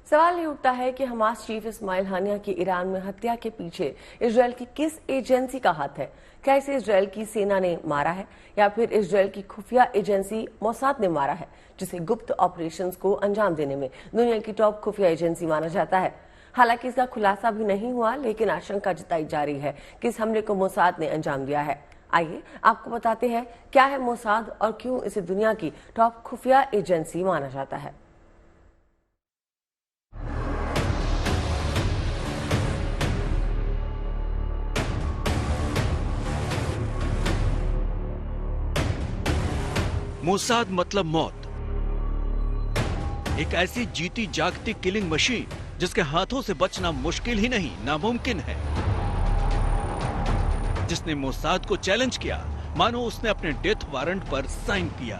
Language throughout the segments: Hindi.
सवाल ये उठता है कि हमास चीफ इस्माइल हानिया की ईरान में हत्या के पीछे इजरायल की किस एजेंसी का हाथ है। क्या इसे इजरायल की सेना ने मारा है या फिर इजरायल की खुफिया एजेंसी मोसाद ने मारा है, जिसे गुप्त ऑपरेशंस को अंजाम देने में दुनिया की टॉप खुफिया एजेंसी माना जाता है। हालांकि इसका खुलासा भी नहीं हुआ, लेकिन आशंका जताई जा रही है कि इस हमले को मोसाद ने अंजाम दिया है। आइए आपको बताते हैं क्या है मोसाद और क्यों इसे दुनिया की टॉप खुफिया एजेंसी माना जाता है। मोसाद मतलब मौत, एक ऐसी जीती जागती किलिंग मशीन जिसके हाथों से बचना मुश्किल ही नहीं नामुमकिन है। जिसने मोसाद को चैलेंज किया मानो उसने अपने डेथ वारंट पर साइन किया।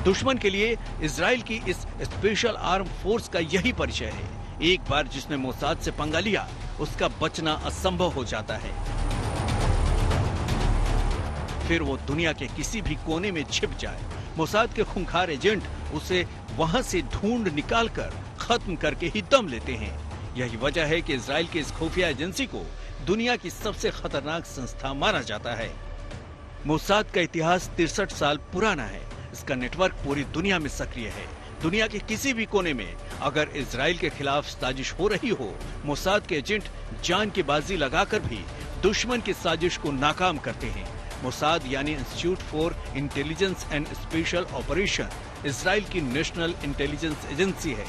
दुश्मन के लिए इजराइल की इस स्पेशल आर्म फोर्स का यही परिचय है। एक बार जिसने मोसाद से पंगा लिया उसका बचना असंभव हो जाता है। फिर वो दुनिया के किसी भी कोने में छिप जाए, मोसाद के खूंखार एजेंट उसे वहां से ढूंढ निकालकर खत्म करके ही दम लेते हैं। यही वजह है कि इजराइल की इस खुफिया एजेंसी को दुनिया की सबसे खतरनाक संस्था माना जाता है। मोसाद का इतिहास 63 साल पुराना है। इसका नेटवर्क पूरी दुनिया में सक्रिय है। दुनिया के किसी भी कोने में अगर इजराइल के खिलाफ साजिश हो रही हो, मोसाद के एजेंट जान की बाजी लगाकर भी दुश्मन की साजिश को नाकाम करते हैं। मोसाद यानी institute for intelligence and special operation Israel की नेशनल इंटेलिजेंस एजेंसी है।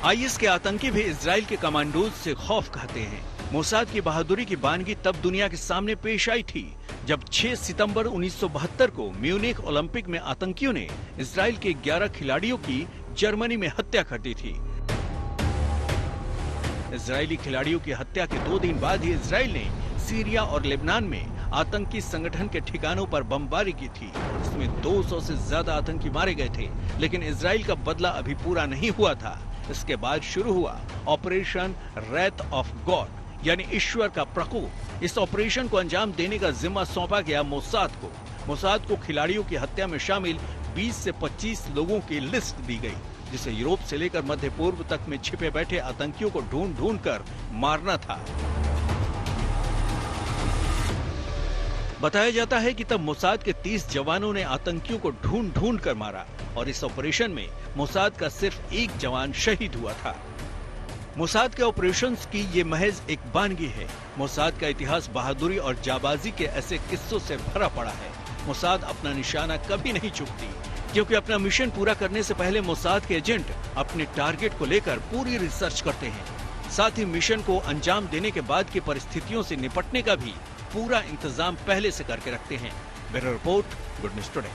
आईएस के आतंकी भी इजराइल के कमांडोज से खौफ खाते हैं। मोसाद की बहादुरी की बानगी तब दुनिया के सामने पेश आई थी जब 6 सितंबर 1972 को म्यूनिख ओलंपिक में आतंकियों ने इजराइल के 11 खिलाड़ियों की जर्मनी में हत्या कर दी थी। इजरायली खिलाड़ियों की हत्या के 2 दिन बाद ही इजराइल ने सीरिया और लेबनान में आतंकी संगठन के ठिकानों पर बमबारी की थी। इसमें 200 से ज्यादा आतंकी मारे गए थे, लेकिन इजराइल का बदला अभी पूरा नहीं हुआ था। इसके बाद शुरू हुआ ऑपरेशन रेथ ऑफ गॉड यानी ईश्वर का प्रकोप। इस ऑपरेशन को अंजाम देने का जिम्मा सौंपा गया मोसाद को। मोसाद को खिलाड़ियों की हत्या में शामिल 20 से 25 लोगों की लिस्ट दी गई, जिसे यूरोप से लेकर मध्य पूर्व तक में छिपे बैठे आतंकियों को ढूंढ ढूंढ कर मारना था। बताया जाता है कि तब मोसाद के 30 जवानों ने आतंकियों को ढूंढ ढूंढ कर मारा और इस ऑपरेशन में मोसाद का सिर्फ एक जवान शहीद हुआ था। मोसाद के ऑपरेशंस की ये महज एक बानगी है। मोसाद का इतिहास बहादुरी और जाबाजी के ऐसे किस्सों से भरा पड़ा है। मोसाद अपना निशाना कभी नहीं चूकती, क्योंकि अपना मिशन पूरा करने से पहले मोसाद के एजेंट अपने टारगेट को लेकर पूरी रिसर्च करते हैं। साथ ही मिशन को अंजाम देने के बाद की परिस्थितियों से निपटने का भी पूरा इंतजाम पहले से करके रखते हैं। Bureau report, good news today.